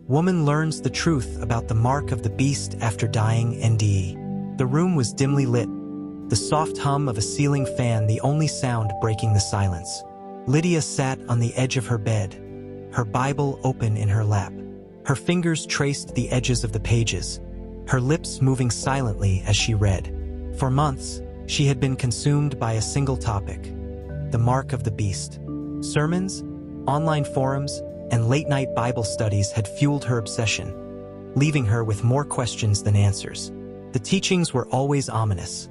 Woman learns the truth about the mark of the beast after dying. NDE. The room was dimly lit, the soft hum of a ceiling fan the only sound breaking the silence. Lydia sat on the edge of her bed, her Bible open in her lap. Her fingers traced the edges of the pages, her lips moving silently as she read. For months, she had been consumed by a single topic: the mark of the beast. Sermons, online forums, and late-night Bible studies had fueled her obsession, leaving her with more questions than answers. The teachings were always ominous,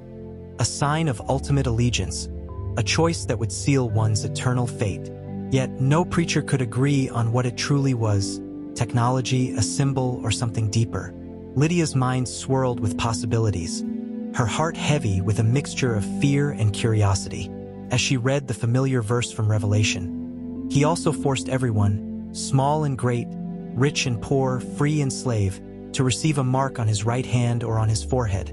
a sign of ultimate allegiance, a choice that would seal one's eternal fate. Yet no preacher could agree on what it truly was: technology, a symbol, or something deeper. Lydia's mind swirled with possibilities, her heart heavy with a mixture of fear and curiosity. As she read the familiar verse from Revelation, "He also forced everyone, small and great, rich and poor, free and slave, to receive a mark on his right hand or on his forehead."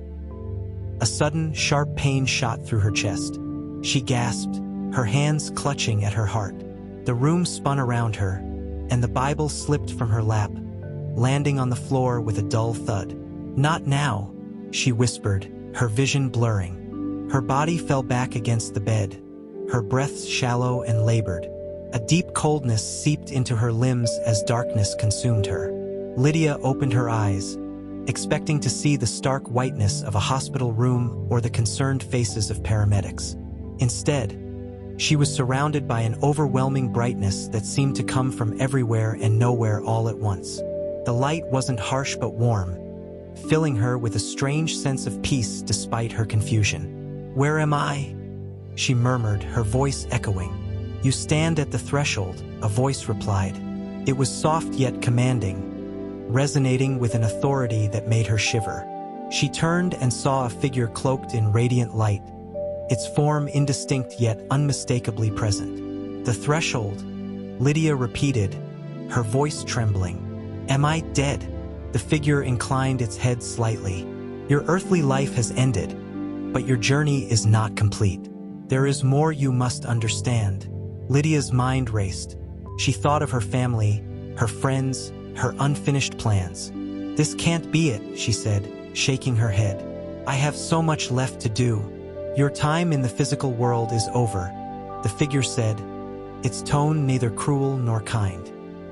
A sudden, sharp pain shot through her chest. She gasped, her hands clutching at her heart. The room spun around her, and the Bible slipped from her lap, landing on the floor with a dull thud. "Not now," she whispered, her vision blurring. Her body fell back against the bed, her breaths shallow and labored. A deep coldness seeped into her limbs as darkness consumed her. Lydia opened her eyes, expecting to see the stark whiteness of a hospital room or the concerned faces of paramedics. Instead, she was surrounded by an overwhelming brightness that seemed to come from everywhere and nowhere all at once. The light wasn't harsh but warm, filling her with a strange sense of peace despite her confusion. "Where am I?" she murmured, her voice echoing. "You stand at the threshold," a voice replied. It was soft yet commanding, resonating with an authority that made her shiver. She turned and saw a figure cloaked in radiant light, its form indistinct yet unmistakably present. "The threshold," Lydia repeated, her voice trembling. "Am I dead?" The figure inclined its head slightly. "Your earthly life has ended, but your journey is not complete. There is more you must understand." Lydia's mind raced. She thought of her family, her friends, her unfinished plans. "This can't be it," she said, shaking her head. "I have so much left to do." "Your time in the physical world is over," the figure said, its tone neither cruel nor kind.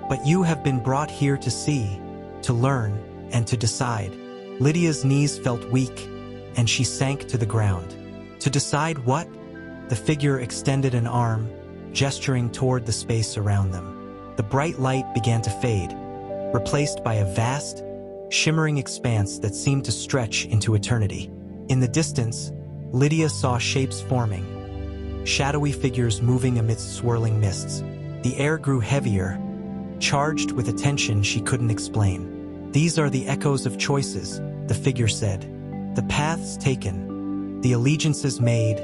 "But you have been brought here to see, to learn, and to decide." Lydia's knees felt weak, and she sank to the ground. "To decide what?" The figure extended an arm, gesturing toward the space around them. The bright light began to fade, replaced by a vast, shimmering expanse that seemed to stretch into eternity. In the distance, Lydia saw shapes forming, shadowy figures moving amidst swirling mists. The air grew heavier, charged with a tension she couldn't explain. "These are the echoes of choices," the figure said. "The paths taken, the allegiances made,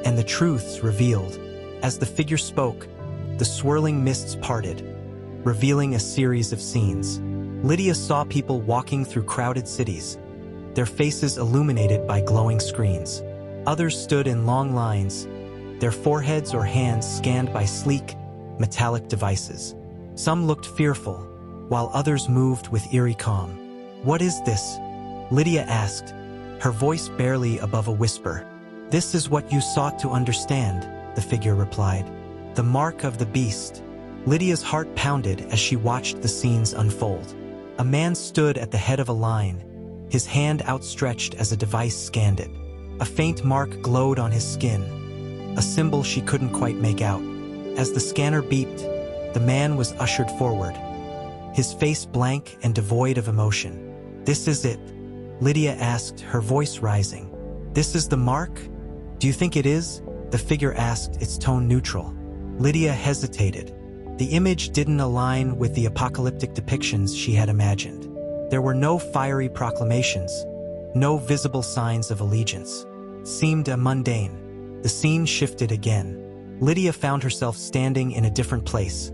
and the truths revealed." As the figure spoke, the swirling mists parted, revealing a series of scenes. Lydia saw people walking through crowded cities, their faces illuminated by glowing screens. Others stood in long lines, their foreheads or hands scanned by sleek, metallic devices. Some looked fearful, while others moved with eerie calm. "What is this?" Lydia asked, her voice barely above a whisper. "This is what you sought to understand," the figure replied. "The mark of the beast." Lydia's heart pounded as she watched the scenes unfold. A man stood at the head of a line, his hand outstretched as a device scanned it. A faint mark glowed on his skin, a symbol she couldn't quite make out. As the scanner beeped, the man was ushered forward, his face blank and devoid of emotion. "This is it?" Lydia asked, her voice rising. "This is the mark? Do you think it is?" the figure asked, its tone neutral. Lydia hesitated. The image didn't align with the apocalyptic depictions she had imagined. There were no fiery proclamations, no visible signs of allegiance. It seemed mundane. The scene shifted again. Lydia found herself standing in a different place,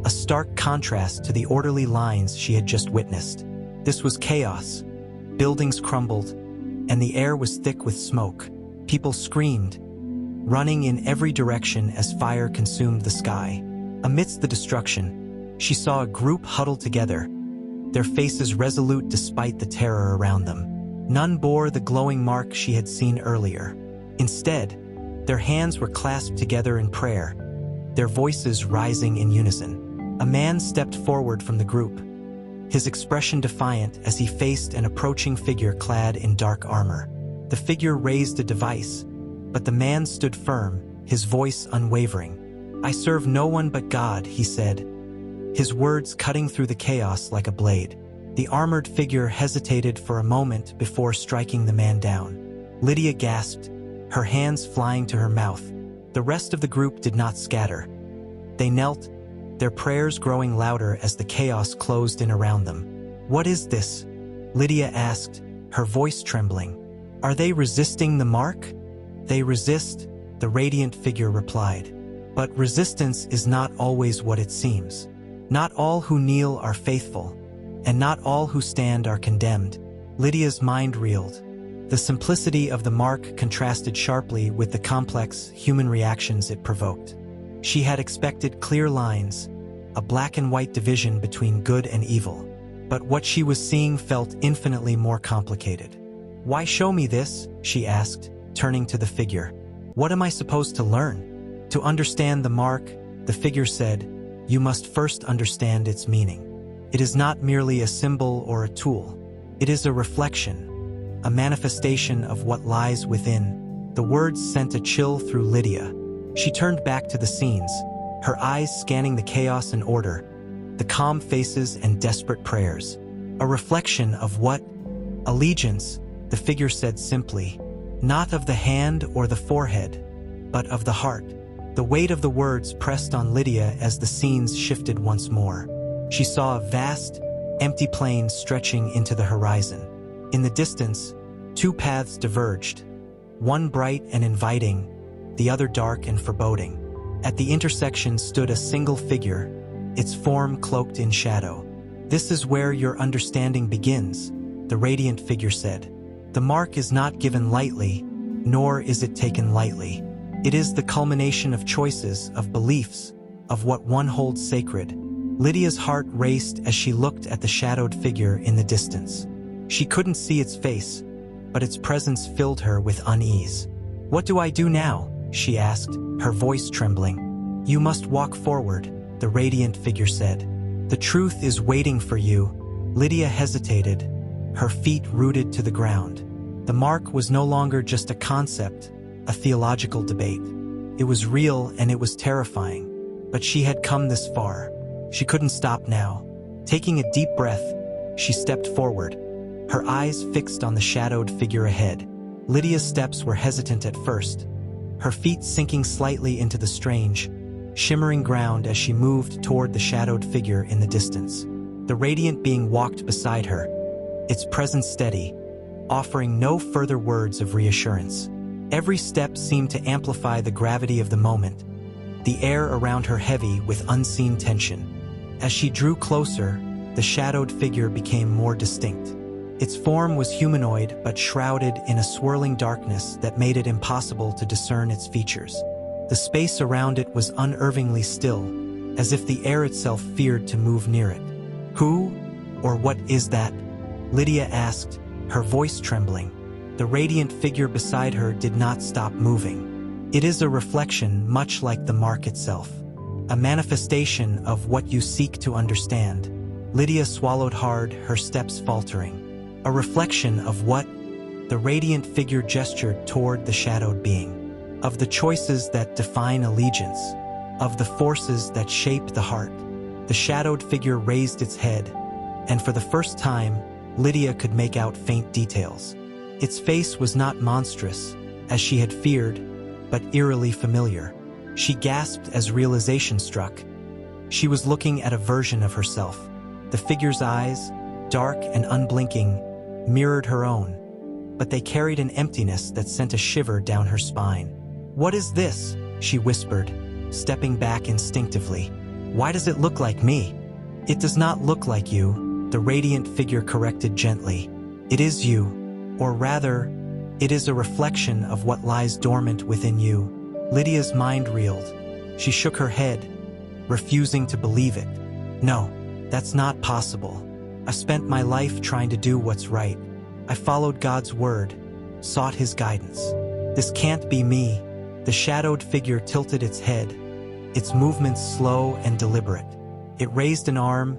a stark contrast to the orderly lines she had just witnessed. This was chaos. Buildings crumbled, and the air was thick with smoke. People screamed, running in every direction as fire consumed the sky. Amidst the destruction, she saw a group huddled together, their faces resolute despite the terror around them. None bore the glowing mark she had seen earlier. Instead, their hands were clasped together in prayer, their voices rising in unison. A man stepped forward from the group, his expression defiant as he faced an approaching figure clad in dark armor. The figure raised a device, but the man stood firm, his voice unwavering. "I serve no one but God," he said, his words cutting through the chaos like a blade. The armored figure hesitated for a moment before striking the man down. Lydia gasped, her hands flying to her mouth. The rest of the group did not scatter. They knelt, their prayers growing louder as the chaos closed in around them. "What is this?" Lydia asked, her voice trembling. "Are they resisting the mark?" "They resist," the radiant figure replied. "But resistance is not always what it seems. Not all who kneel are faithful, and not all who stand are condemned." Lydia's mind reeled. The simplicity of the mark contrasted sharply with the complex human reactions it provoked. She had expected clear lines, a black and white division between good and evil. But what she was seeing felt infinitely more complicated. "Why show me this?" she asked, turning to the figure. "What am I supposed to learn?" "To understand the mark," the figure said, "you must first understand its meaning. It is not merely a symbol or a tool. It is a reflection, a manifestation of what lies within." The words sent a chill through Lydia. She turned back to the scenes, her eyes scanning the chaos and order, the calm faces and desperate prayers. "A reflection of what?" "Allegiance," the figure said simply, "not of the hand or the forehead, but of the heart." The weight of the words pressed on Lydia as the scenes shifted once more. She saw a vast, empty plain stretching into the horizon. In the distance, two paths diverged, one bright and inviting, the other dark and foreboding. At the intersection stood a single figure, its form cloaked in shadow. "This is where your understanding begins," the radiant figure said. "The mark is not given lightly, nor is it taken lightly. It is the culmination of choices, of beliefs, of what one holds sacred." Lydia's heart raced as she looked at the shadowed figure in the distance. She couldn't see its face, but its presence filled her with unease. "What do I do now?" she asked, her voice trembling. "You must walk forward," the radiant figure said. "The truth is waiting for you." Lydia hesitated, her feet rooted to the ground. The mark was no longer just a concept, a theological debate. It was real and it was terrifying, but she had come this far. She couldn't stop now. Taking a deep breath, she stepped forward, her eyes fixed on the shadowed figure ahead. Lydia's steps were hesitant at first, her feet sinking slightly into the strange, shimmering ground as she moved toward the shadowed figure in the distance. The radiant being walked beside her, its presence steady, offering no further words of reassurance. Every step seemed to amplify the gravity of the moment, the air around her heavy with unseen tension. As she drew closer, the shadowed figure became more distinct. Its form was humanoid but shrouded in a swirling darkness that made it impossible to discern its features. The space around it was unnervingly still, as if the air itself feared to move near it. "Who, or what is that?" Lydia asked, her voice trembling. The radiant figure beside her did not stop moving. "It is a reflection much like the mark itself, a manifestation of what you seek to understand." Lydia swallowed hard, her steps faltering. "A reflection of what?" The radiant figure gestured toward the shadowed being. "Of the choices that define allegiance, of the forces that shape the heart." The shadowed figure raised its head, and for the first time, Lydia could make out faint details. Its face was not monstrous, as she had feared, but eerily familiar. She gasped as realization struck. She was looking at a version of herself. The figure's eyes, dark and unblinking, mirrored her own, but they carried an emptiness that sent a shiver down her spine. "What is this?" she whispered, stepping back instinctively. "Why does it look like me?" "It does not look like you," the radiant figure corrected gently. "It is you, or rather, it is a reflection of what lies dormant within you." Lydia's mind reeled. She shook her head, refusing to believe it. "No, that's not possible." I spent my life trying to do what's right. I followed God's word, sought his guidance. This can't be me. The shadowed figure tilted its head, its movements slow and deliberate. It raised an arm,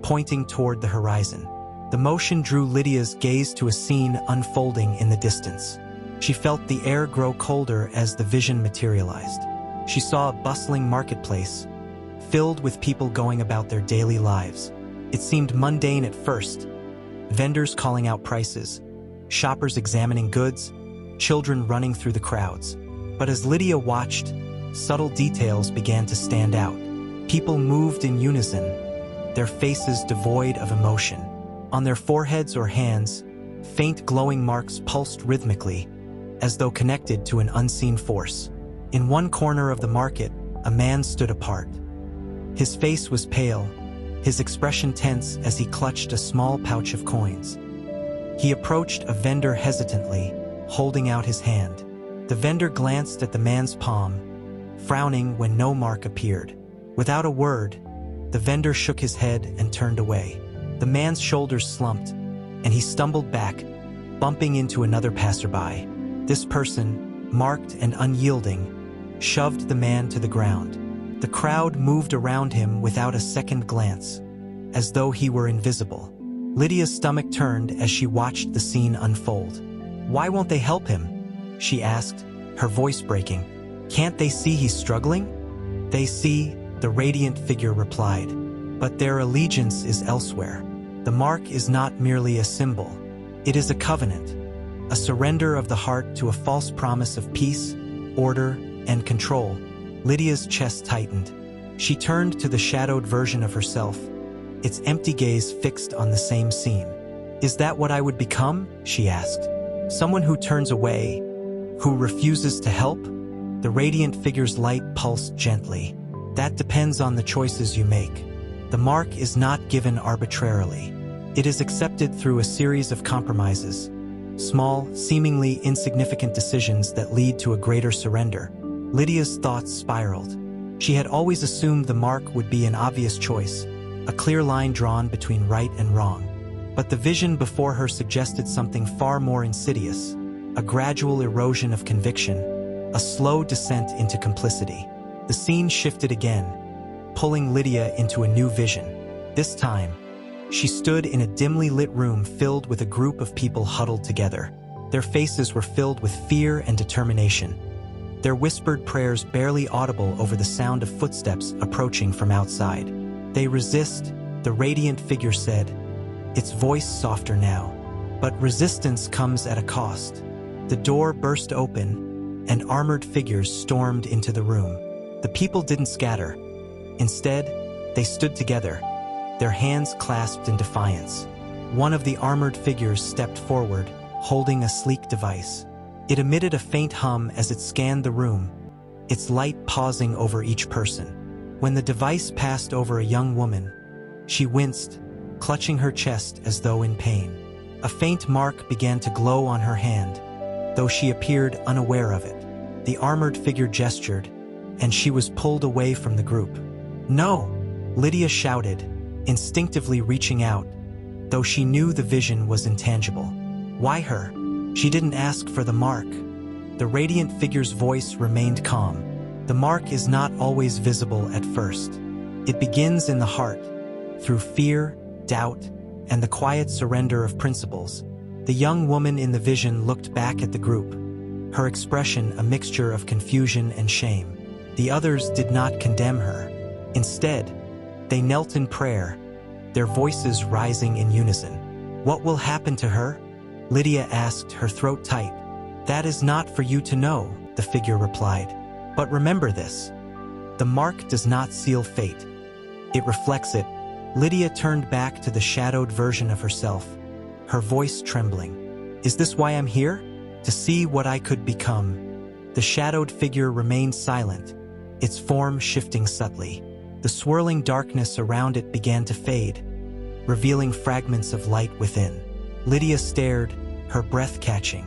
pointing toward the horizon. The motion drew Lydia's gaze to a scene unfolding in the distance. She felt the air grow colder as the vision materialized. She saw a bustling marketplace, filled with people going about their daily lives. It seemed mundane at first, vendors calling out prices, shoppers examining goods, children running through the crowds. But as Lydia watched, subtle details began to stand out. People moved in unison, their faces devoid of emotion. On their foreheads or hands, faint glowing marks pulsed rhythmically, as though connected to an unseen force. In one corner of the market, a man stood apart. His face was pale, his expression tense as he clutched a small pouch of coins. He approached a vendor hesitantly, holding out his hand. The vendor glanced at the man's palm, frowning when no mark appeared. Without a word, the vendor shook his head and turned away. The man's shoulders slumped, and he stumbled back, bumping into another passerby. This person, marked and unyielding, shoved the man to the ground. The crowd moved around him without a second glance, as though he were invisible. Lydia's stomach turned as she watched the scene unfold. "Why won't they help him?" she asked, her voice breaking. "Can't they see he's struggling?" "They see," the radiant figure replied, "but their allegiance is elsewhere. The mark is not merely a symbol. It is a covenant, a surrender of the heart to a false promise of peace, order, and control." Lydia's chest tightened. She turned to the shadowed version of herself, its empty gaze fixed on the same scene. "Is that what I would become?" she asked. "Someone who turns away, who refuses to help?" The radiant figure's light pulsed gently. "That depends on the choices you make. The mark is not given arbitrarily. It is accepted through a series of compromises, small, seemingly insignificant decisions that lead to a greater surrender." Lydia's thoughts spiraled. She had always assumed the mark would be an obvious choice, a clear line drawn between right and wrong. But the vision before her suggested something far more insidious, a gradual erosion of conviction, a slow descent into complicity. The scene shifted again, pulling Lydia into a new vision. This time, she stood in a dimly lit room filled with a group of people huddled together. Their faces were filled with fear and determination, their whispered prayers barely audible over the sound of footsteps approaching from outside. "They resist," the radiant figure said, its voice softer now. "But resistance comes at a cost." The door burst open, and armored figures stormed into the room. The people didn't scatter. Instead, they stood together, their hands clasped in defiance. One of the armored figures stepped forward, holding a sleek device. It emitted a faint hum as it scanned the room, its light pausing over each person. When the device passed over a young woman, she winced, clutching her chest as though in pain. A faint mark began to glow on her hand, though she appeared unaware of it. The armored figure gestured, and she was pulled away from the group. "No!" Lydia shouted, instinctively reaching out, though she knew the vision was intangible. "Why her?" She didn't ask for the mark. The radiant figure's voice remained calm. "The mark is not always visible at first. It begins in the heart, through fear, doubt, and the quiet surrender of principles." The young woman in the vision looked back at the group, her expression a mixture of confusion and shame. The others did not condemn her. Instead, they knelt in prayer, their voices rising in unison. "What will happen to her?" Lydia asked, her throat tight. "That is not for you to know," the figure replied. "But remember this. The mark does not seal fate. It reflects it." Lydia turned back to the shadowed version of herself, her voice trembling. "Is this why I'm here? To see what I could become?" The shadowed figure remained silent, its form shifting subtly. The swirling darkness around it began to fade, revealing fragments of light within. Lydia stared, her breath catching.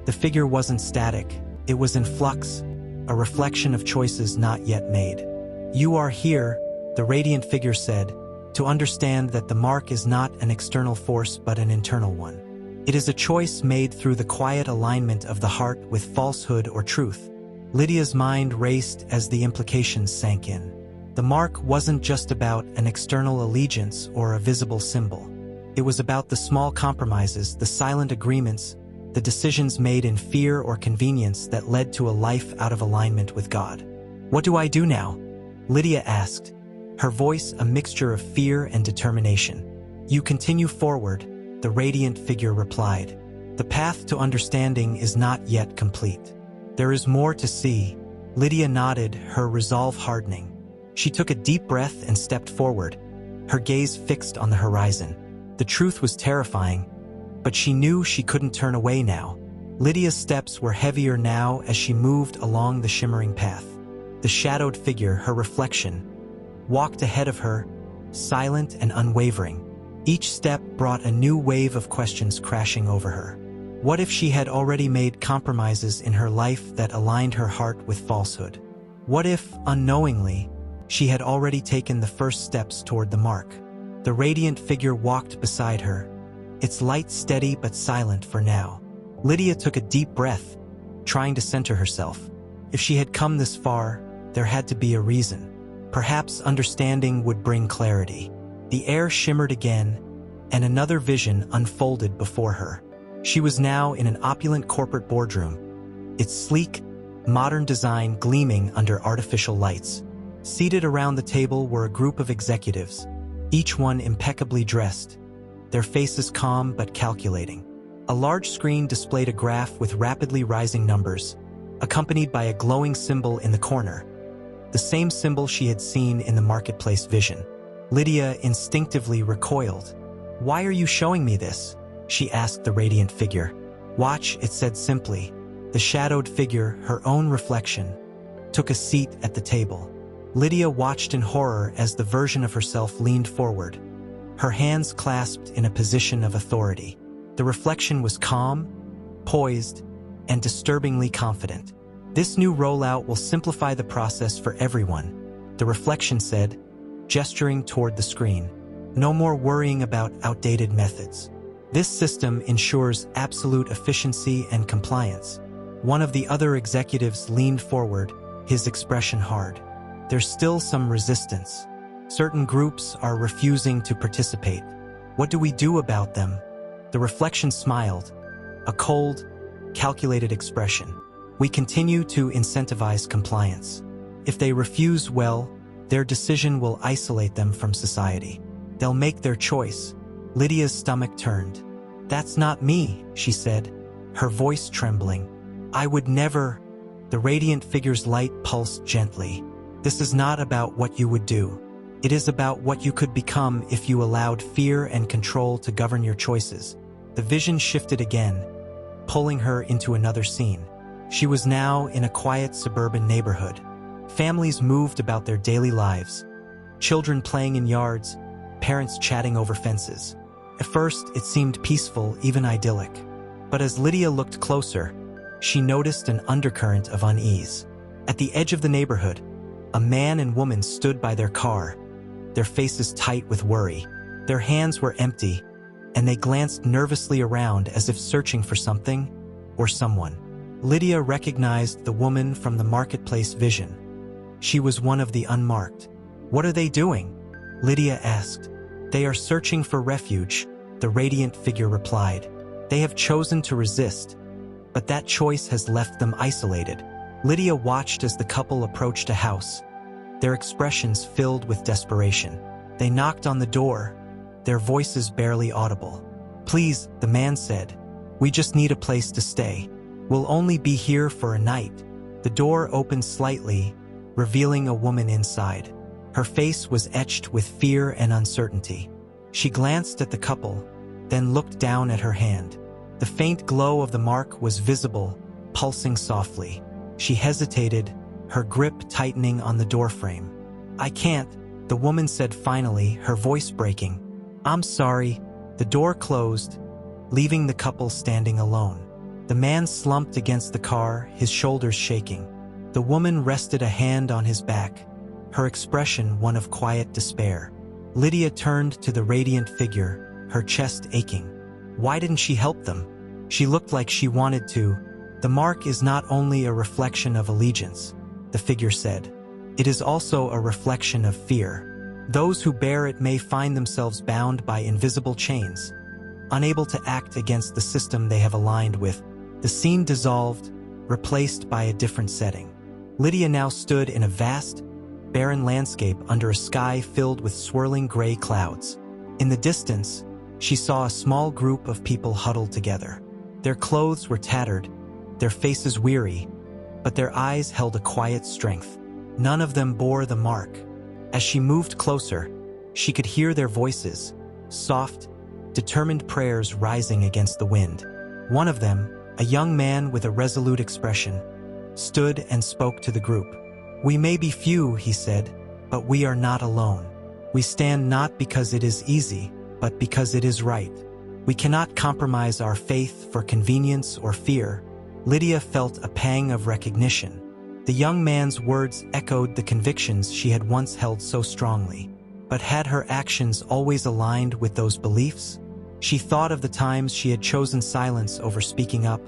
The figure wasn't static, it was in flux, a reflection of choices not yet made. "You are here," the radiant figure said, to understand that the mark is not an external force but an internal one. It is a choice made through the quiet alignment of the heart with falsehood or truth. Lydia's mind raced as the implications sank in. The mark wasn't just about an external allegiance or a visible symbol. It was about the small compromises, the silent agreements, the decisions made in fear or convenience that led to a life out of alignment with God. "What do I do now?" Lydia asked, her voice a mixture of fear and determination. "You continue forward," the radiant figure replied. "The path to understanding is not yet complete. There is more to see." Lydia nodded, her resolve hardening. She took a deep breath and stepped forward, her gaze fixed on the horizon. The truth was terrifying, but she knew she couldn't turn away now. Lydia's steps were heavier now as she moved along the shimmering path. The shadowed figure, her reflection, walked ahead of her, silent and unwavering. Each step brought a new wave of questions crashing over her. What if she had already made compromises in her life that aligned her heart with falsehood? What if, unknowingly, she had already taken the first steps toward the mark? The radiant figure walked beside her, its light steady but silent for now. Lydia took a deep breath, trying to center herself. If she had come this far, there had to be a reason. Perhaps understanding would bring clarity. The air shimmered again, and another vision unfolded before her. She was now in an opulent corporate boardroom, its sleek, modern design gleaming under artificial lights. Seated around the table were a group of executives, each one impeccably dressed, their faces calm but calculating. A large screen displayed a graph with rapidly rising numbers, accompanied by a glowing symbol in the corner, the same symbol she had seen in the marketplace vision. Lydia instinctively recoiled. "Why are you showing me this?" she asked the radiant figure. "Watch," it said simply. The shadowed figure, her own reflection, took a seat at the table. Lydia watched in horror as the version of herself leaned forward, her hands clasped in a position of authority. The reflection was calm, poised, and disturbingly confident. "This new rollout will simplify the process for everyone," the reflection said, gesturing toward the screen. "No more worrying about outdated methods. This system ensures absolute efficiency and compliance." One of the other executives leaned forward, his expression hard. "There's still some resistance. Certain groups are refusing to participate. What do we do about them?" The reflection smiled, a cold, calculated expression. "We continue to incentivize compliance. If they refuse, well, their decision will isolate them from society. They'll make their choice." Lydia's stomach turned. "That's not me," she said, her voice trembling. "I would never." The radiant figure's light pulsed gently. "This is not about what you would do. It is about what you could become if you allowed fear and control to govern your choices." The vision shifted again, pulling her into another scene. She was now in a quiet suburban neighborhood. Families moved about their daily lives, children playing in yards, parents chatting over fences. At first, it seemed peaceful, even idyllic. But as Lydia looked closer, she noticed an undercurrent of unease. At the edge of the neighborhood, a man and woman stood by their car, their faces tight with worry. Their hands were empty, and they glanced nervously around as if searching for something or someone. Lydia recognized the woman from the marketplace vision. She was one of the unmarked. "What are they doing?" Lydia asked. "They are searching for refuge," the radiant figure replied. "They have chosen to resist, but that choice has left them isolated." Lydia watched as the couple approached a house, their expressions filled with desperation. They knocked on the door, their voices barely audible. "Please," the man said, "we just need a place to stay. We'll only be here for a night." The door opened slightly, revealing a woman inside. Her face was etched with fear and uncertainty. She glanced at the couple, then looked down at her hand. The faint glow of the mark was visible, pulsing softly. She hesitated, her grip tightening on the doorframe. "I can't," the woman said finally, her voice breaking. "I'm sorry." The door closed, leaving the couple standing alone. The man slumped against the car, his shoulders shaking. The woman rested a hand on his back, her expression one of quiet despair. Lydia turned to the radiant figure, her chest aching. Why didn't she help them? She looked like she wanted to. The mark is not only a reflection of allegiance, the figure said. It is also a reflection of fear. Those who bear it may find themselves bound by invisible chains, unable to act against the system they have aligned with. The scene dissolved, replaced by a different setting. Lydia now stood in a vast, barren landscape under a sky filled with swirling gray clouds. In the distance, she saw a small group of people huddled together. Their clothes were tattered, their faces weary, but their eyes held a quiet strength. None of them bore the mark. As she moved closer, she could hear their voices, soft, determined prayers rising against the wind. One of them, a young man with a resolute expression, stood and spoke to the group. "We may be few," he said, "but we are not alone. We stand not because it is easy, but because it is right. We cannot compromise our faith for convenience or fear." Lydia felt a pang of recognition. The young man's words echoed the convictions she had once held so strongly. But had her actions always aligned with those beliefs? She thought of the times she had chosen silence over speaking up,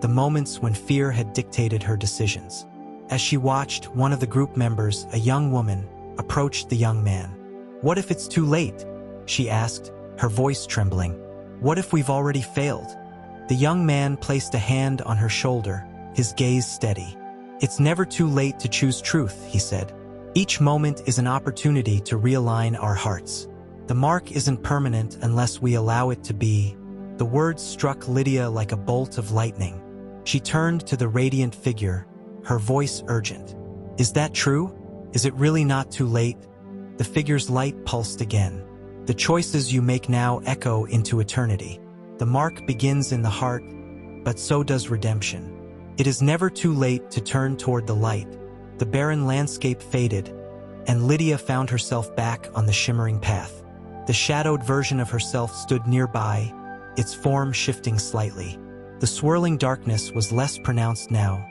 the moments when fear had dictated her decisions. As she watched, one of the group members, a young woman, approached the young man. "What if it's too late?" she asked, her voice trembling. "What if we've already failed?" The young man placed a hand on her shoulder, his gaze steady. "It's never too late to choose truth," he said. "Each moment is an opportunity to realign our hearts. The mark isn't permanent unless we allow it to be." The words struck Lydia like a bolt of lightning. She turned to the radiant figure, her voice urgent. "Is that true? Is it really not too late?" The figure's light pulsed again. "The choices you make now echo into eternity. The mark begins in the heart, but so does redemption. It is never too late to turn toward the light." The barren landscape faded, and Lydia found herself back on the shimmering path. The shadowed version of herself stood nearby, its form shifting slightly. The swirling darkness was less pronounced now,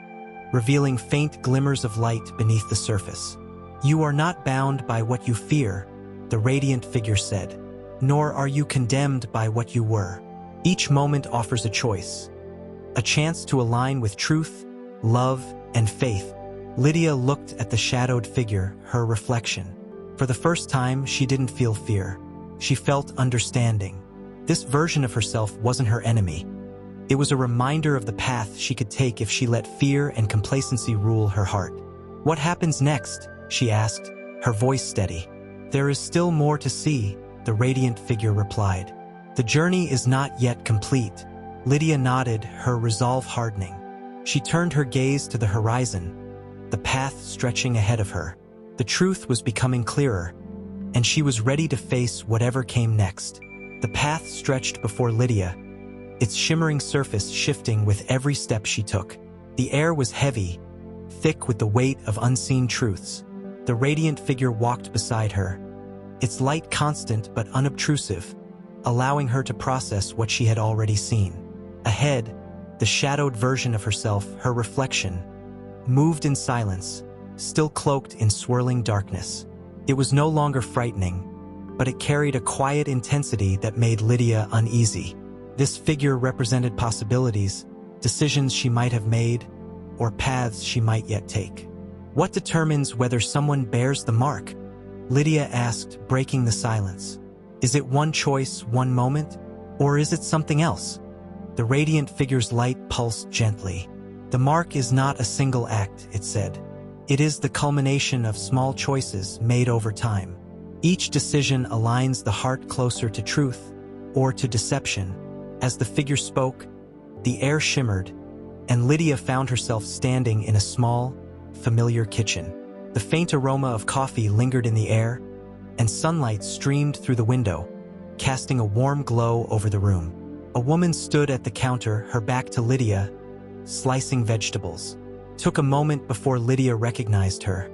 revealing faint glimmers of light beneath the surface. "You are not bound by what you fear," the radiant figure said, "nor are you condemned by what you were. Each moment offers a choice, a chance to align with truth, love, and faith." Lydia looked at the shadowed figure, her reflection. For the first time, she didn't feel fear. She felt understanding. This version of herself wasn't her enemy. It was a reminder of the path she could take if she let fear and complacency rule her heart. "What happens next?" she asked, her voice steady. "There is still more to see," the radiant figure replied. "The journey is not yet complete." Lydia nodded, her resolve hardening. She turned her gaze to the horizon, the path stretching ahead of her. The truth was becoming clearer, and she was ready to face whatever came next. The path stretched before Lydia, its shimmering surface shifting with every step she took. The air was heavy, thick with the weight of unseen truths. The radiant figure walked beside her, its light constant but unobtrusive, allowing her to process what she had already seen. Ahead, the shadowed version of herself, her reflection, moved in silence, still cloaked in swirling darkness. It was no longer frightening, but it carried a quiet intensity that made Lydia uneasy. This figure represented possibilities, decisions she might have made, or paths she might yet take. "What determines whether someone bears the mark?" Lydia asked, breaking the silence. "Is it one choice, one moment, or is it something else?" The radiant figure's light pulsed gently. "The mark is not a single act," it said. "It is the culmination of small choices made over time. Each decision aligns the heart closer to truth or to deception." As the figure spoke, the air shimmered, and Lydia found herself standing in a small, familiar kitchen. The faint aroma of coffee lingered in the air, and sunlight streamed through the window, casting a warm glow over the room. A woman stood at the counter, her back to Lydia, slicing vegetables. It took a moment before Lydia recognized her.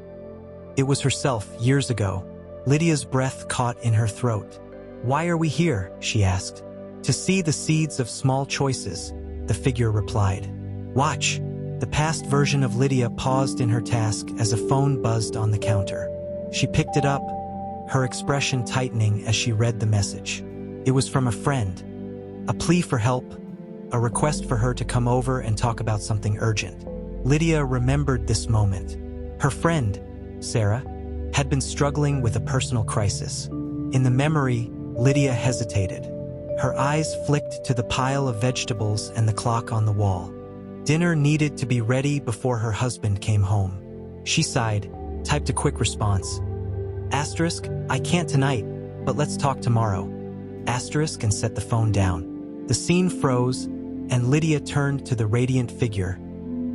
It was herself, years ago. Lydia's breath caught in her throat. "Why are we here?" she asked. "To see the seeds of small choices," the figure replied. "Watch." The past version of Lydia paused in her task as a phone buzzed on the counter. She picked it up, her expression tightening as she read the message. It was from a friend, a plea for help, a request for her to come over and talk about something urgent. Lydia remembered this moment. Her friend, Sarah, had been struggling with a personal crisis. In the memory, Lydia hesitated. Her eyes flicked to the pile of vegetables and the clock on the wall. Dinner needed to be ready before her husband came home. She sighed, typed a quick response. Asterisk, I can't tonight, but let's talk tomorrow. Asterisk, and set the phone down. The scene froze, and Lydia turned to the radiant figure,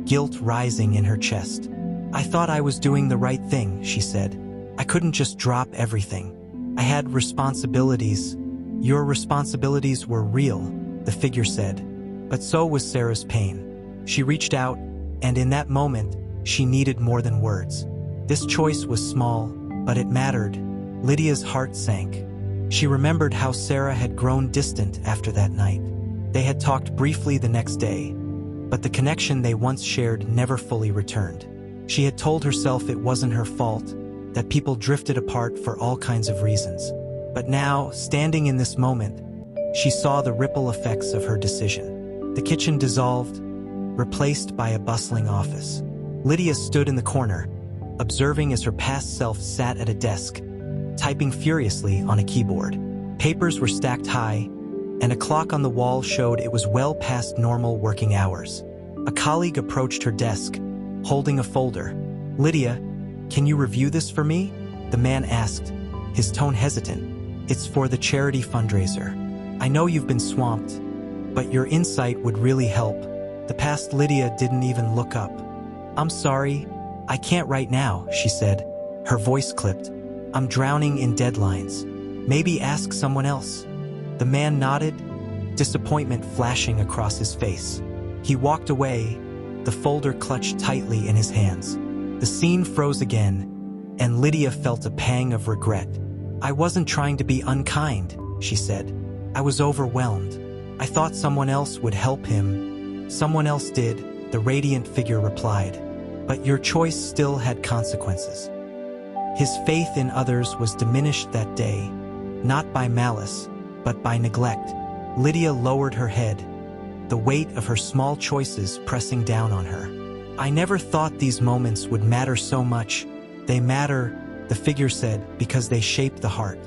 guilt rising in her chest. I thought I was doing the right thing, she said. I couldn't just drop everything. I had responsibilities. Your responsibilities were real, the figure said. But so was Sarah's pain. She reached out, and in that moment, she needed more than words. This choice was small, but it mattered. Lydia's heart sank. She remembered how Sarah had grown distant after that night. They had talked briefly the next day, but the connection they once shared never fully returned. She had told herself it wasn't her fault, that people drifted apart for all kinds of reasons. But now, standing in this moment, she saw the ripple effects of her decision. The kitchen dissolved, replaced by a bustling office. Lydia stood in the corner, observing as her past self sat at a desk, typing furiously on a keyboard. Papers were stacked high, and a clock on the wall showed it was well past normal working hours. A colleague approached her desk, holding a folder. Lydia, can you review this for me? The man asked, his tone hesitant. It's for the charity fundraiser. I know you've been swamped, but your insight would really help. The past Lydia didn't even look up. I'm sorry, I can't right now, she said, her voice clipped. I'm drowning in deadlines. Maybe ask someone else. The man nodded, disappointment flashing across his face. He walked away, the folder clutched tightly in his hands. The scene froze again, and Lydia felt a pang of regret. I wasn't trying to be unkind, she said. I was overwhelmed. I thought someone else would help him. Someone else did, the radiant figure replied. But your choice still had consequences. His faith in others was diminished that day, not by malice, but by neglect. Lydia lowered her head, the weight of her small choices pressing down on her. I never thought these moments would matter so much. They matter, the figure said, because they shape the heart.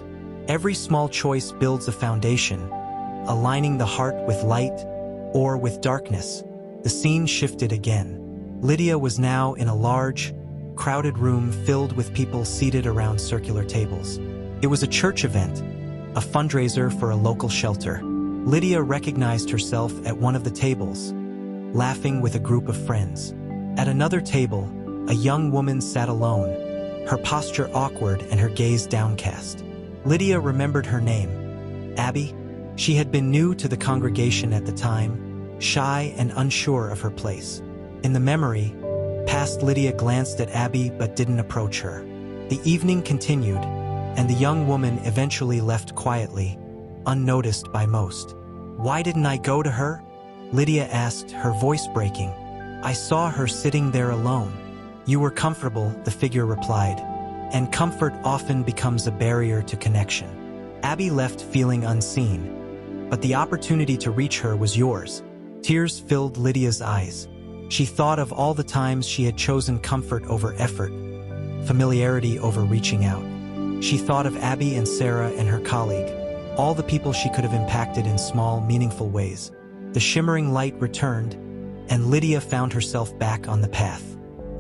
Every small choice builds a foundation, aligning the heart with light or with darkness. The scene shifted again. Lydia was now in a large, crowded room filled with people seated around circular tables. It was a church event, a fundraiser for a local shelter. Lydia recognized herself at one of the tables, laughing with a group of friends. At another table, a young woman sat alone, her posture awkward and her gaze downcast. Lydia remembered her name, Abby. She had been new to the congregation at the time, shy and unsure of her place. In the memory, past Lydia glanced at Abby but didn't approach her. The evening continued, and the young woman eventually left quietly, unnoticed by most. Why didn't I go to her? Lydia asked, her voice breaking. I saw her sitting there alone. You were comfortable, the figure replied, and comfort often becomes a barrier to connection. Abby left feeling unseen, but the opportunity to reach her was yours. Tears filled Lydia's eyes. She thought of all the times she had chosen comfort over effort, familiarity over reaching out. She thought of Abby and Sarah and her colleague, all the people she could have impacted in small, meaningful ways. The shimmering light returned, and Lydia found herself back on the path.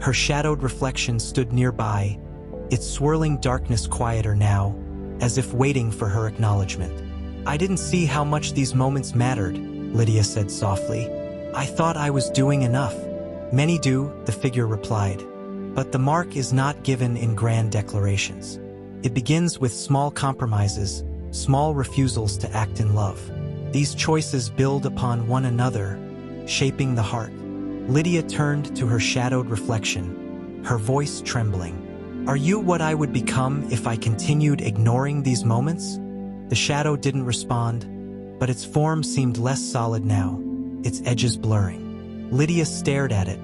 Her shadowed reflection stood nearby, its swirling darkness quieter now, as if waiting for her acknowledgement. I didn't see how much these moments mattered, Lydia said softly. I thought I was doing enough. Many do, the figure replied. But the mark is not given in grand declarations. It begins with small compromises, small refusals to act in love. These choices build upon one another, shaping the heart. Lydia turned to her shadowed reflection, her voice trembling. Are you what I would become if I continued ignoring these moments? The shadow didn't respond, but its form seemed less solid now, its edges blurring. Lydia stared at it,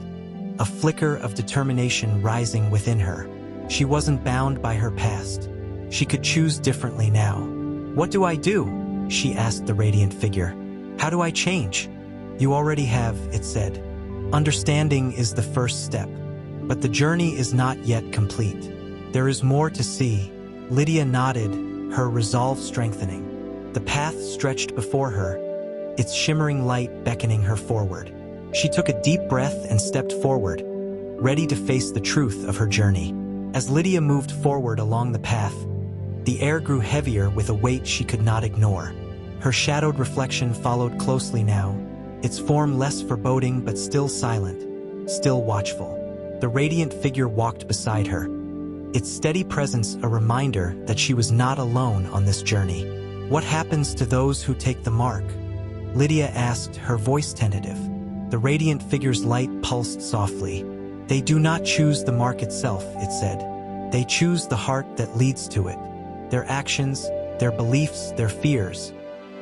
a flicker of determination rising within her. She wasn't bound by her past. She could choose differently now. "What do I do?" she asked the radiant figure. "How do I change?" "You already have," it said. "Understanding is the first step. But the journey is not yet complete. There is more to see." Lydia nodded, her resolve strengthening. The path stretched before her, its shimmering light beckoning her forward. She took a deep breath and stepped forward, ready to face the truth of her journey. As Lydia moved forward along the path, the air grew heavier with a weight she could not ignore. Her shadowed reflection followed closely now, its form less foreboding but still silent, still watchful. The radiant figure walked beside her, its steady presence a reminder that she was not alone on this journey. "What happens to those who take the mark?" Lydia asked, her voice tentative. The radiant figure's light pulsed softly. "They do not choose the mark itself," it said. "They choose the heart that leads to it. Their actions, their beliefs, their fears,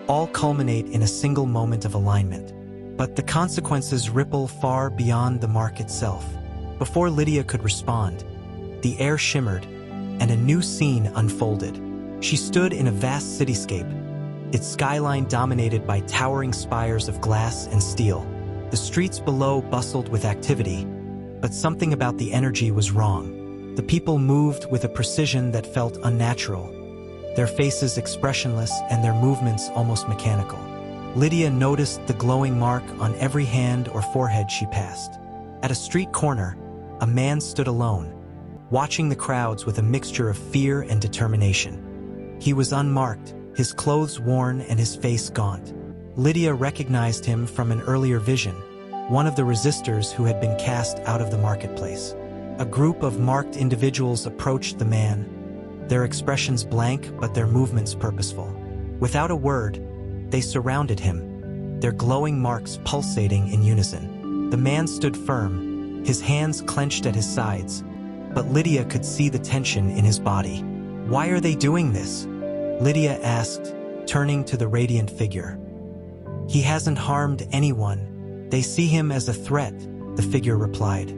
all culminate in a single moment of alignment. But the consequences ripple far beyond the mark itself." Before Lydia could respond, the air shimmered, and a new scene unfolded. She stood in a vast cityscape, its skyline dominated by towering spires of glass and steel. The streets below bustled with activity, but something about the energy was wrong. The people moved with a precision that felt unnatural, their faces expressionless and their movements almost mechanical. Lydia noticed the glowing mark on every hand or forehead she passed. At a street corner, a man stood alone, watching the crowds with a mixture of fear and determination. He was unmarked, his clothes worn and his face gaunt. Lydia recognized him from an earlier vision, one of the resistors who had been cast out of the marketplace. A group of marked individuals approached the man, their expressions blank but their movements purposeful. Without a word, they surrounded him, their glowing marks pulsating in unison. The man stood firm, his hands clenched at his sides, but Lydia could see the tension in his body. "Why are they doing this?" Lydia asked, turning to the radiant figure. "He hasn't harmed anyone. They see him as a threat," the figure replied.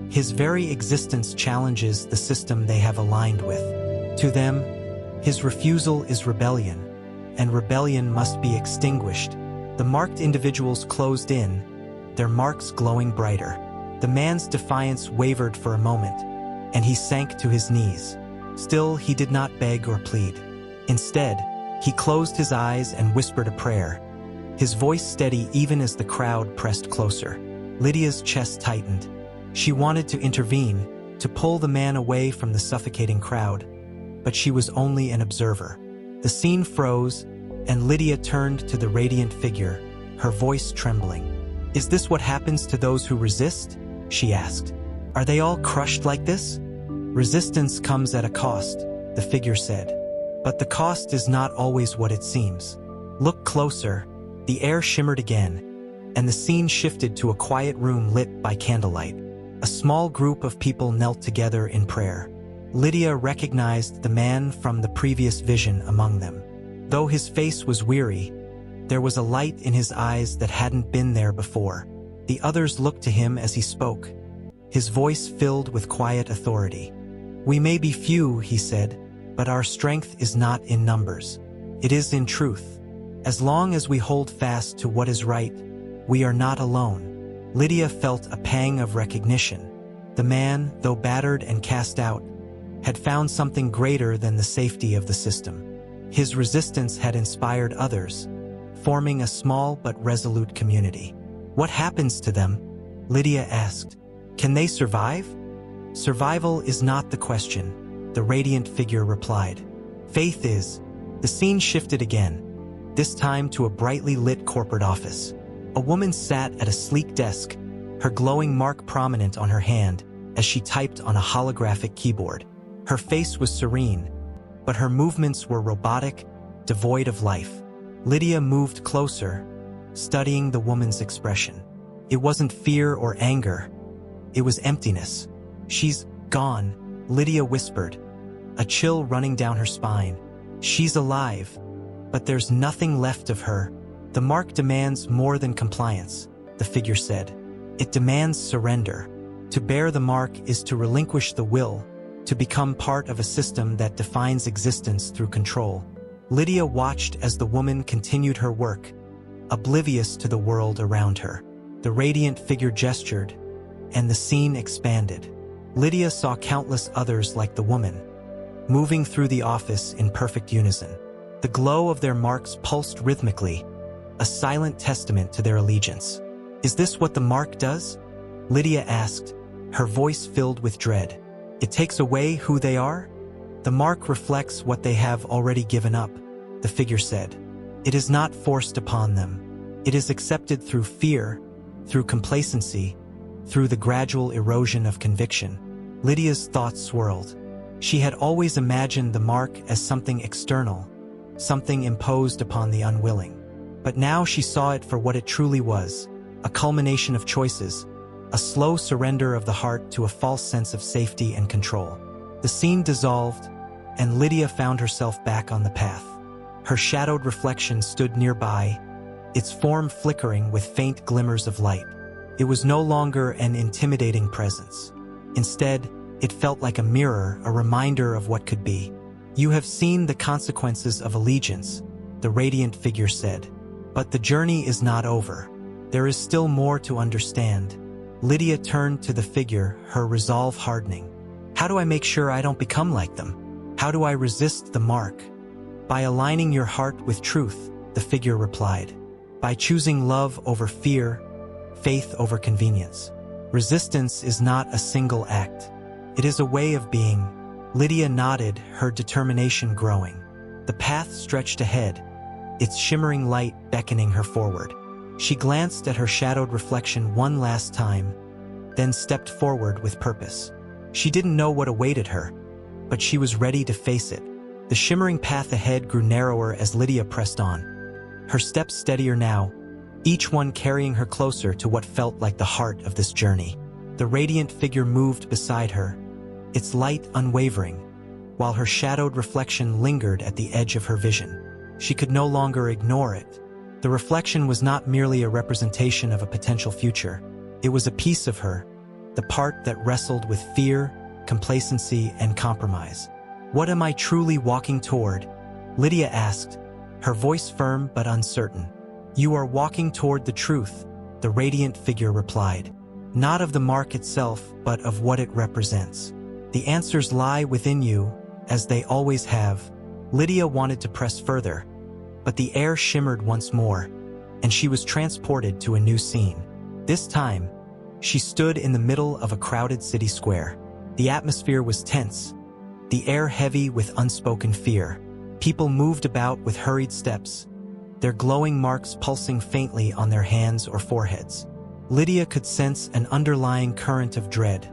"His very existence challenges the system they have aligned with. To them, his refusal is rebellion, and rebellion must be extinguished." The marked individuals closed in, their marks glowing brighter. The man's defiance wavered for a moment, and he sank to his knees. Still, he did not beg or plead. Instead, he closed his eyes and whispered a prayer, his voice steady even as the crowd pressed closer. Lydia's chest tightened. She wanted to intervene, to pull the man away from the suffocating crowd, but she was only an observer. The scene froze, and Lydia turned to the radiant figure, her voice trembling. "Is this what happens to those who resist?" she asked. "Are they all crushed like this?" "Resistance comes at a cost," the figure said. "But the cost is not always what it seems. Look closer." The air shimmered again, and the scene shifted to a quiet room lit by candlelight. A small group of people knelt together in prayer. Lydia recognized the man from the previous vision among them. Though his face was weary, there was a light in his eyes that hadn't been there before. The others looked to him as he spoke, his voice filled with quiet authority. "We may be few," he said, "but our strength is not in numbers. It is in truth. As long as we hold fast to what is right, we are not alone." Lydia felt a pang of recognition. The man, though battered and cast out, had found something greater than the safety of the system. His resistance had inspired others, forming a small but resolute community. "What happens to them?" Lydia asked. "Can they survive?" "Survival is not the question," the radiant figure replied. "Faith is." The scene shifted again, this time to a brightly lit corporate office. A woman sat at a sleek desk, her glowing mark prominent on her hand as she typed on a holographic keyboard. Her face was serene, but her movements were robotic, devoid of life. Lydia moved closer, studying the woman's expression. It wasn't fear or anger. It was emptiness. "She's gone," Lydia whispered, a chill running down her spine. "She's alive, but there's nothing left of her." "The mark demands more than compliance," the figure said. "It demands surrender. To bear the mark is to relinquish the will, to become part of a system that defines existence through control. Lydia watched as the woman continued her work, oblivious to the world around her. The radiant figure gestured, and the scene expanded. Lydia saw countless others like the woman, moving through the office in perfect unison. The glow of their marks pulsed rhythmically, a silent testament to their allegiance. "Is this what the mark does?" Lydia asked, her voice filled with dread. "It takes away who they are?" "The mark reflects what they have already given up," the figure said. "It is not forced upon them. It is accepted through fear, through complacency, through the gradual erosion of conviction." Lydia's thoughts swirled. She had always imagined the mark as something external, something imposed upon the unwilling. But now she saw it for what it truly was, a culmination of choices, a slow surrender of the heart to a false sense of safety and control. The scene dissolved, and Lydia found herself back on the path. Her shadowed reflection stood nearby, its form flickering with faint glimmers of light. It was no longer an intimidating presence. Instead, it felt like a mirror, a reminder of what could be. "You have seen the consequences of allegiance," the radiant figure said. "But the journey is not over. There is still more to understand." Lydia turned to the figure, her resolve hardening. "How do I make sure I don't become like them? How do I resist the mark?" "By aligning your heart with truth," the figure replied. "By choosing love over fear, faith over convenience. Resistance is not a single act. It is a way of being." Lydia nodded, her determination growing. The path stretched ahead, its shimmering light beckoning her forward. She glanced at her shadowed reflection one last time, then stepped forward with purpose. She didn't know what awaited her, but she was ready to face it. The shimmering path ahead grew narrower as Lydia pressed on, her steps steadier now, each one carrying her closer to what felt like the heart of this journey. The radiant figure moved beside her, its light unwavering, while her shadowed reflection lingered at the edge of her vision. She could no longer ignore it. The reflection was not merely a representation of a potential future. It was a piece of her, the part that wrestled with fear, complacency, and compromise. "What am I truly walking toward?" Lydia asked, her voice firm but uncertain. "You are walking toward the truth," the radiant figure replied. "Not of the mark itself, but of what it represents. The answers lie within you, as they always have." Lydia wanted to press further, but the air shimmered once more, and she was transported to a new scene. This time, she stood in the middle of a crowded city square. The atmosphere was tense, the air heavy with unspoken fear. People moved about with hurried steps, their glowing marks pulsing faintly on their hands or foreheads. Lydia could sense an underlying current of dread,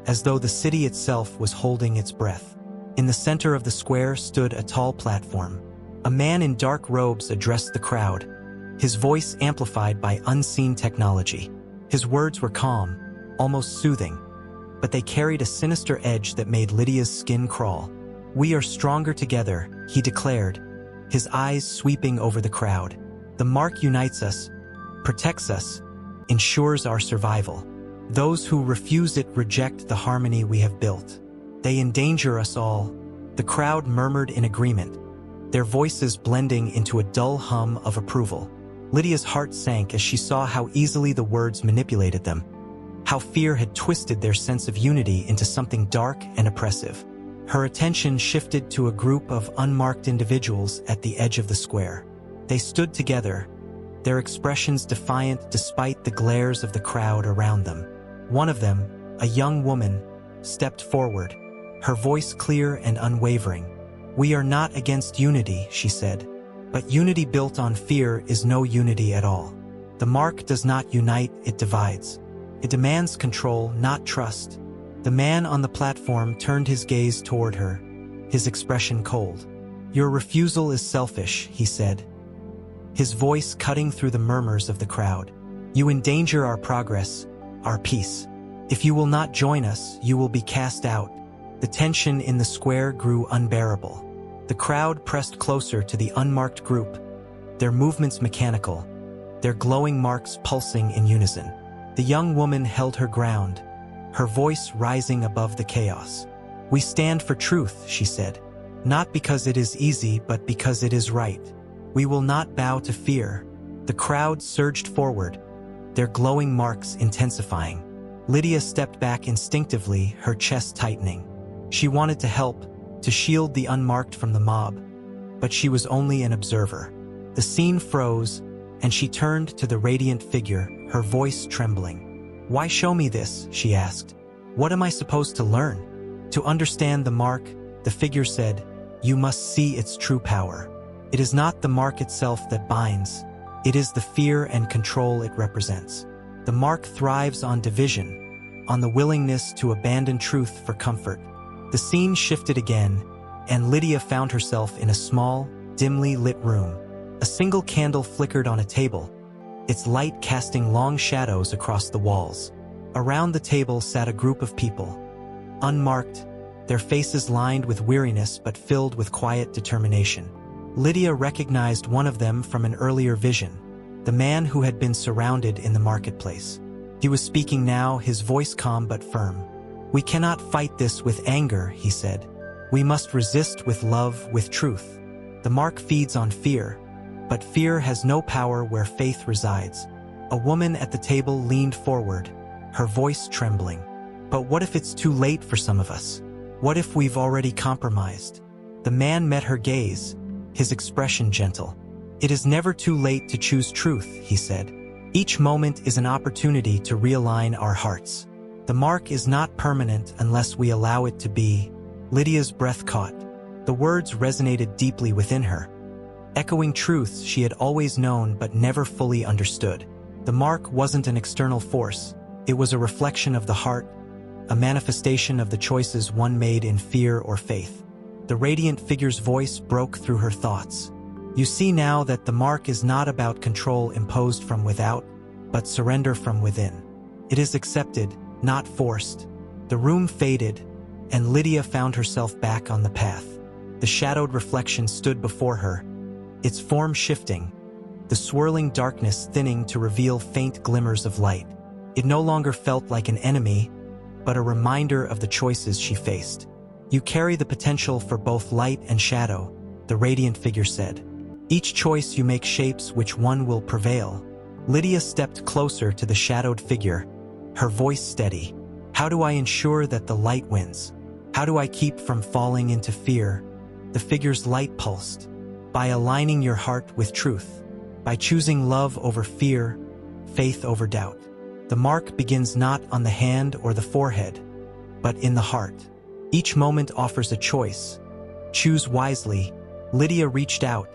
as though the city itself was holding its breath. In the center of the square stood a tall platform. A man in dark robes addressed the crowd, his voice amplified by unseen technology. His words were calm, almost soothing, but they carried a sinister edge that made Lydia's skin crawl. "We are stronger together," he declared, his eyes sweeping over the crowd. "The mark unites us, protects us, ensures our survival. Those who refuse it reject the harmony we have built. They endanger us all." The crowd murmured in agreement, their voices blending into a dull hum of approval. Lydia's heart sank as she saw how easily the words manipulated them, how fear had twisted their sense of unity into something dark and oppressive. Her attention shifted to a group of unmarked individuals at the edge of the square. They stood together, their expressions defiant despite the glares of the crowd around them. One of them, a young woman, stepped forward, her voice clear and unwavering. "We are not against unity," she said. "But unity built on fear is no unity at all. The mark does not unite, it divides. It demands control, not trust." The man on the platform turned his gaze toward her, his expression cold. "Your refusal is selfish," he said, his voice cutting through the murmurs of the crowd. "You endanger our progress, our peace. If you will not join us, you will be cast out." The tension in the square grew unbearable. The crowd pressed closer to the unmarked group, their movements mechanical, their glowing marks pulsing in unison. The young woman held her ground, her voice rising above the chaos. "We stand for truth," she said. "Not because it is easy, but because it is right. We will not bow to fear." The crowd surged forward, their glowing marks intensifying. Lydia stepped back instinctively, her chest tightening. She wanted to help, to shield the unmarked from the mob, but she was only an observer. The scene froze, and she turned to the radiant figure, her voice trembling. "Why show me this?" she asked. "What am I supposed to learn?" "To understand the mark," the figure said, "you must see its true power. It is not the mark itself that binds. It is the fear and control it represents. The mark thrives on division, on the willingness to abandon truth for comfort." The scene shifted again, and Lydia found herself in a small, dimly lit room. A single candle flickered on a table, its light casting long shadows across the walls. Around the table sat a group of people, unmarked, their faces lined with weariness but filled with quiet determination. Lydia recognized one of them from an earlier vision, the man who had been surrounded in the marketplace. He was speaking now, his voice calm but firm. "We cannot fight this with anger," he said. "We must resist with love, with truth. The mark feeds on fear, but fear has no power where faith resides." A woman at the table leaned forward, her voice trembling. "But what if it's too late for some of us? What if we've already compromised?" The man met her gaze, his expression gentle. "It is never too late to choose truth," he said. "Each moment is an opportunity to realign our hearts. The mark is not permanent unless we allow it to be." Lydia's breath caught. The words resonated deeply within her, echoing truths she had always known but never fully understood. The mark wasn't an external force. It was a reflection of the heart, a manifestation of the choices one made in fear or faith. The radiant figure's voice broke through her thoughts. "You see now that the mark is not about control imposed from without, but surrender from within. It is accepted, not forced." The room faded, and Lydia found herself back on the path. The shadowed reflection stood before her, its form shifting, the swirling darkness thinning to reveal faint glimmers of light. It no longer felt like an enemy, but a reminder of the choices she faced. "You carry the potential for both light and shadow," the radiant figure said. "Each choice you make shapes which one will prevail." Lydia stepped closer to the shadowed figure, her voice steady. "How do I ensure that the light wins? How do I keep from falling into fear?" The figure's light pulsed. "By aligning your heart with truth, by choosing love over fear, faith over doubt. The mark begins not on the hand or the forehead, but in the heart. Each moment offers a choice. Choose wisely." Lydia reached out,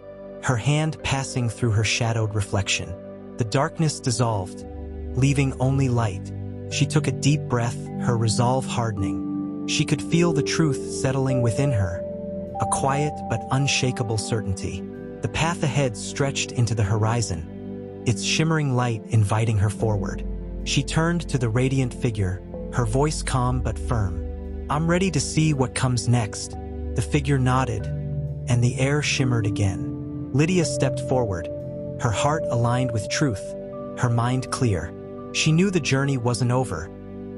her hand passing through her shadowed reflection. The darkness dissolved, leaving only light. She took a deep breath, her resolve hardening. She could feel the truth settling within her, a quiet but unshakable certainty. The path ahead stretched into the horizon, its shimmering light inviting her forward. She turned to the radiant figure, her voice calm but firm. "I'm ready to see what comes next." The figure nodded, and the air shimmered again. Lydia stepped forward, her heart aligned with truth, her mind clear. She knew the journey wasn't over,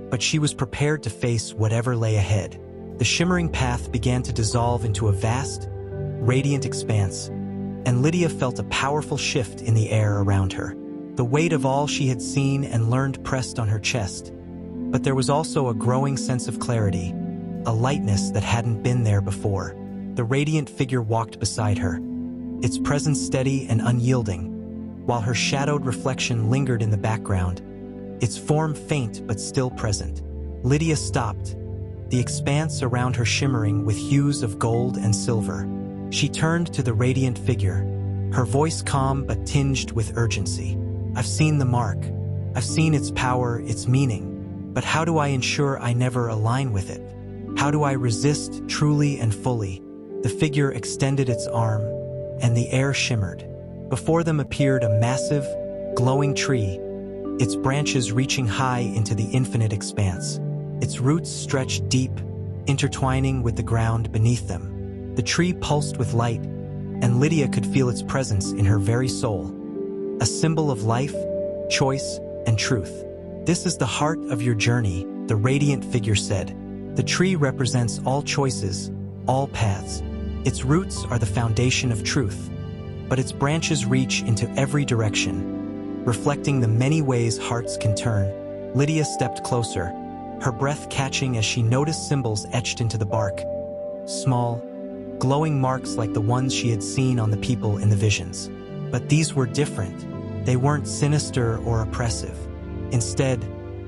but she was prepared to face whatever lay ahead. The shimmering path began to dissolve into a vast, radiant expanse, and Lydia felt a powerful shift in the air around her. The weight of all she had seen and learned pressed on her chest, but there was also a growing sense of clarity, a lightness that hadn't been there before. The radiant figure walked beside her, its presence steady and unyielding, while her shadowed reflection lingered in the background, its form faint but still present. Lydia stopped, the expanse around her shimmering with hues of gold and silver. She turned to the radiant figure, her voice calm but tinged with urgency. "I've seen the mark. I've seen its power, its meaning. But how do I ensure I never align with it? How do I resist truly and fully?" The figure extended its arm, and the air shimmered. Before them appeared a massive, glowing tree, its branches reaching high into the infinite expanse. Its roots stretched deep, intertwining with the ground beneath them. The tree pulsed with light, and Lydia could feel its presence in her very soul. A symbol of life, choice, and truth. "This is the heart of your journey," the radiant figure said. The tree represents all choices, all paths. Its roots are the foundation of truth, but its branches reach into every direction, reflecting the many ways hearts can turn. Lydia stepped closer, her breath catching as she noticed symbols etched into the bark. Small, glowing marks like the ones she had seen on the people in the visions. But these were different. They weren't sinister or oppressive. Instead,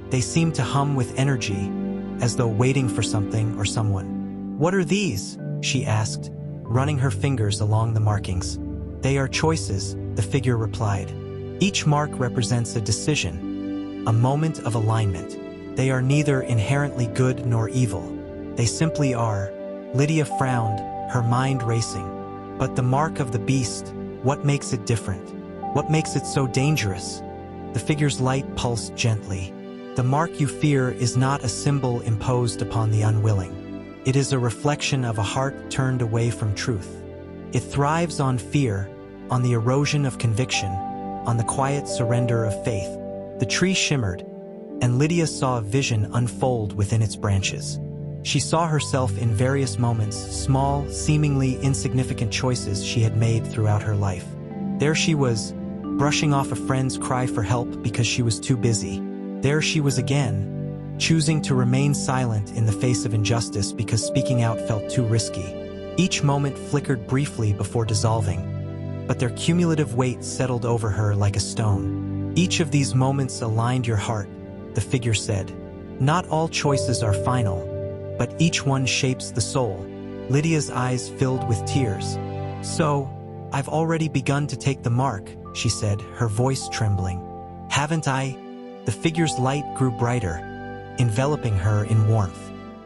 they seemed to hum with energy, as though waiting for something or someone. "What are these?" she asked, running her fingers along the markings. "They are choices," the figure replied. "Each mark represents a decision, a moment of alignment. They are neither inherently good nor evil. They simply are." Lydia frowned, her mind racing. But the mark of the beast, what makes it different? What makes it so dangerous? The figure's light pulsed gently. The mark you fear is not a symbol imposed upon the unwilling. It is a reflection of a heart turned away from truth. It thrives on fear, on the erosion of conviction, on the quiet surrender of faith. The tree shimmered, and Lydia saw a vision unfold within its branches. She saw herself in various moments, small, seemingly insignificant choices she had made throughout her life. There she was, brushing off a friend's cry for help because she was too busy. There she was again, choosing to remain silent in the face of injustice because speaking out felt too risky. Each moment flickered briefly before dissolving, but their cumulative weight settled over her like a stone. "Each of these moments aligned your heart," the figure said. "Not all choices are final, but each one shapes the soul." Lydia's eyes filled with tears. "So, I've already begun to take the mark," she said, her voice trembling. "Haven't I?" The figure's light grew brighter, enveloping her in warmth.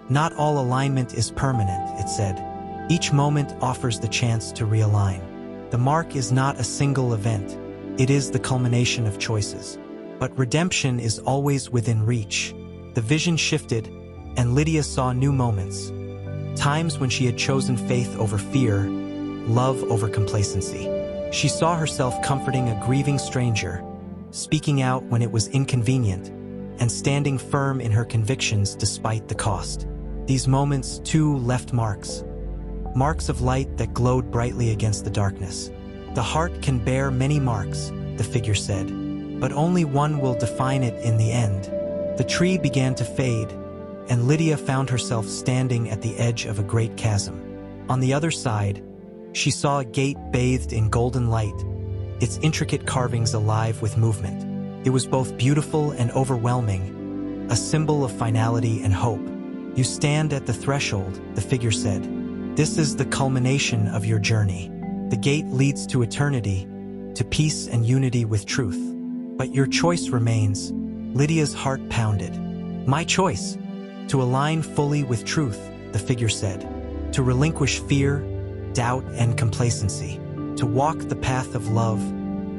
"Not all alignment is permanent," it said. "Each moment offers the chance to realign. The mark is not a single event. It is the culmination of choices. But redemption is always within reach." The vision shifted, and Lydia saw new moments. Times when she had chosen faith over fear, love over complacency. She saw herself comforting a grieving stranger, speaking out when it was inconvenient, and standing firm in her convictions despite the cost. These moments, too, left marks. Marks of light that glowed brightly against the darkness. "The heart can bear many marks," the figure said, "but only one will define it in the end." The tree began to fade, and Lydia found herself standing at the edge of a great chasm. On the other side, she saw a gate bathed in golden light, its intricate carvings alive with movement. It was both beautiful and overwhelming, a symbol of finality and hope. "You stand at the threshold," the figure said. "This is the culmination of your journey. The gate leads to eternity, to peace and unity with truth. But your choice remains." Lydia's heart pounded. "My choice? To align fully with truth," the figure said. "To relinquish fear, doubt, and complacency. To walk the path of love,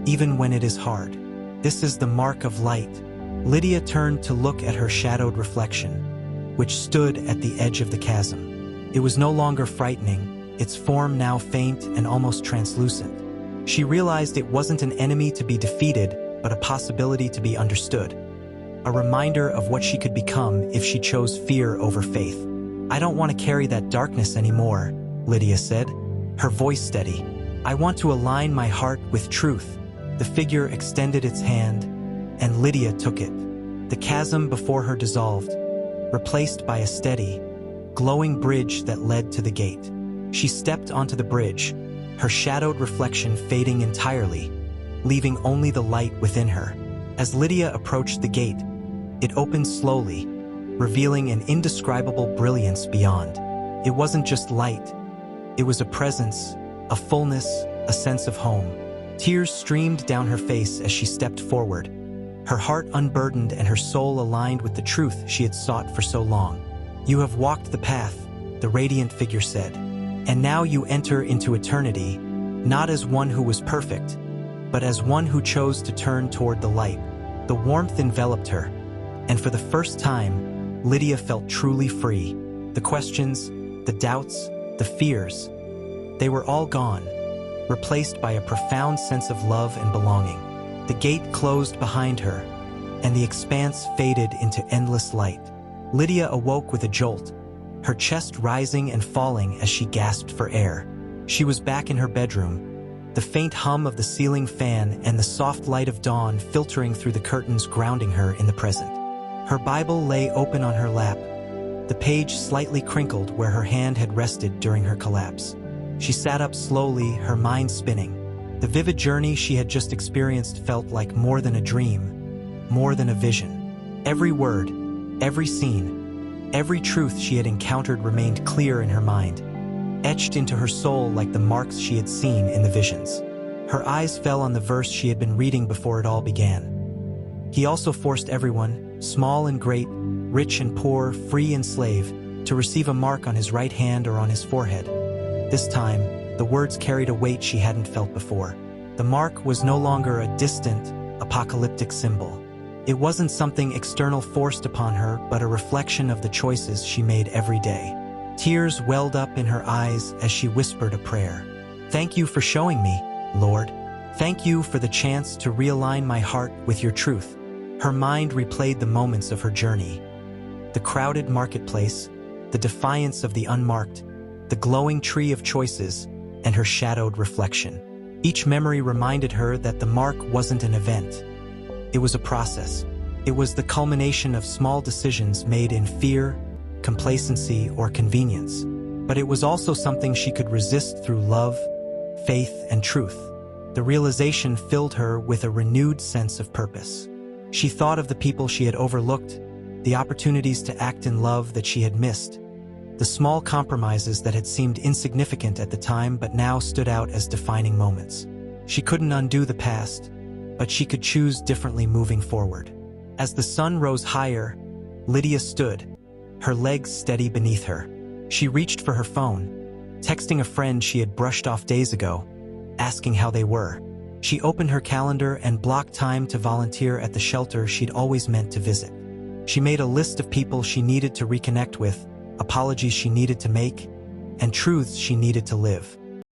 even when it is hard. This is the mark of light." Lydia turned to look at her shadowed reflection, which stood at the edge of the chasm. It was no longer frightening, its form now faint and almost translucent. She realized it wasn't an enemy to be defeated, but a possibility to be understood. A reminder of what she could become if she chose fear over faith. "I don't want to carry that darkness anymore," Lydia said, her voice steady. "I want to align my heart with truth." The figure extended its hand, and Lydia took it. The chasm before her dissolved, replaced by a steady, glowing bridge that led to the gate. She stepped onto the bridge, her shadowed reflection fading entirely, leaving only the light within her. As Lydia approached the gate, it opened slowly, revealing an indescribable brilliance beyond. It wasn't just light. It was a presence, a fullness, a sense of home. Tears streamed down her face as she stepped forward, her heart unburdened and her soul aligned with the truth she had sought for so long. "You have walked the path," the radiant figure said, "and now you enter into eternity, not as one who was perfect, but as one who chose to turn toward the light." The warmth enveloped her, and for the first time, Lydia felt truly free. The questions, the doubts, the fears, they were all gone, replaced by a profound sense of love and belonging. The gate closed behind her, and the expanse faded into endless light. Lydia awoke with a jolt, her chest rising and falling as she gasped for air. She was back in her bedroom, the faint hum of the ceiling fan and the soft light of dawn filtering through the curtains grounding her in the present. Her Bible lay open on her lap, the page slightly crinkled where her hand had rested during her collapse. She sat up slowly, her mind spinning. The vivid journey she had just experienced felt like more than a dream, more than a vision. Every word, every scene, every truth she had encountered remained clear in her mind, etched into her soul like the marks she had seen in the visions. Her eyes fell on the verse she had been reading before it all began. He also forced everyone, small and great, rich and poor, free and slave, to receive a mark on his right hand or on his forehead. This time, the words carried a weight she hadn't felt before. The mark was no longer a distant, apocalyptic symbol. It wasn't something external forced upon her, but a reflection of the choices she made every day. Tears welled up in her eyes as she whispered a prayer. "Thank you for showing me, Lord. Thank you for the chance to realign my heart with your truth." Her mind replayed the moments of her journey. The crowded marketplace, the defiance of the unmarked, the glowing tree of choices, and her shadowed reflection. Each memory reminded her that the mark wasn't an event. It was a process. It was the culmination of small decisions made in fear, complacency, or convenience. But it was also something she could resist through love, faith, and truth. The realization filled her with a renewed sense of purpose. She thought of the people she had overlooked, the opportunities to act in love that she had missed, the small compromises that had seemed insignificant at the time but now stood out as defining moments. She couldn't undo the past, but she could choose differently moving forward. As the sun rose higher, Lydia stood, her legs steady beneath her. She reached for her phone, texting a friend she had brushed off days ago, asking how they were. She opened her calendar and blocked time to volunteer at the shelter she'd always meant to visit. She made a list of people she needed to reconnect with, apologies she needed to make, and truths she needed to live.